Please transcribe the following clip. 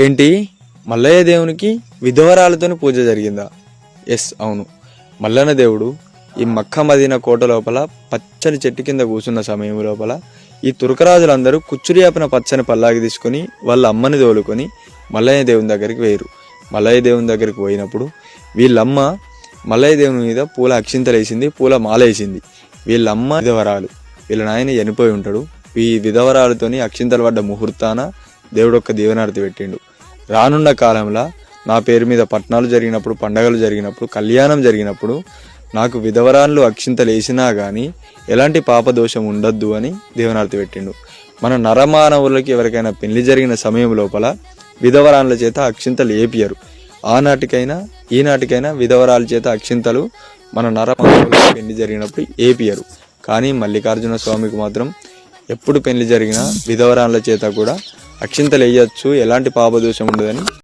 ఏంటి, మల్లయ్య దేవునికి విధవరాలతోని పూజ జరిగిందా? ఎస్, అవును. మల్లన్న దేవుడు ఈ మక్క మదీనా కోట లోపల పచ్చని చెట్టు కింద కూర్చున్న సమయం లోపల ఈ తురకరాజులందరూ కుచ్చురియాపిన పచ్చని పల్లాకి తీసుకొని వాళ్ళ అమ్మని తోలుకొని మల్లయ్య దేవుని దగ్గరికి వేయరు. మల్లయ్య దేవుని దగ్గరికి పోయినప్పుడు వీళ్ళమ్మ మల్లయ్య దేవుని మీద పూల అక్షింతలు వేసింది, పూల మాల వేసింది. వీళ్ళమ్మ విధవరాలు, వీళ్ళ నాయన చనిపోయి ఉంటాడు. ఈ విధవరాలతోని అక్షింతలు పడ్డ ముహూర్తాన దేవుడు ఒక్క దీవెనార్తి పెట్టిండు. రానున్న కాలంలో నా పేరు మీద పట్నాలు జరిగినప్పుడు, పండగలు జరిగినప్పుడు, కళ్యాణం జరిగినప్పుడు నాకు విధవరాళ్ళు అక్షింతలు వేసినా కానీ ఎలాంటి పాపదోషం ఉండద్దు అని దీవెనార్తి పెట్టిండు. మన నరమానవులకి ఎవరికైనా పెళ్లి జరిగిన సమయం లోపల విధవరాళ్ళ చేత అక్షింతలు ఏపియరు. ఆనాటికైనా ఈనాటికైనా విధవరాల చేత అక్షింతలు మన నరమానవులకి పెళ్లి జరిగినప్పుడు ఏపియరు. కానీ మల్లికార్జున స్వామికి మాత్రం ఎప్పుడు పెళ్లి జరిగినా విధవరాళ్ళ చేత కూడా అక్షింతలు వేయచ్చు, ఎలాంటి పాపదోషం ఉండదని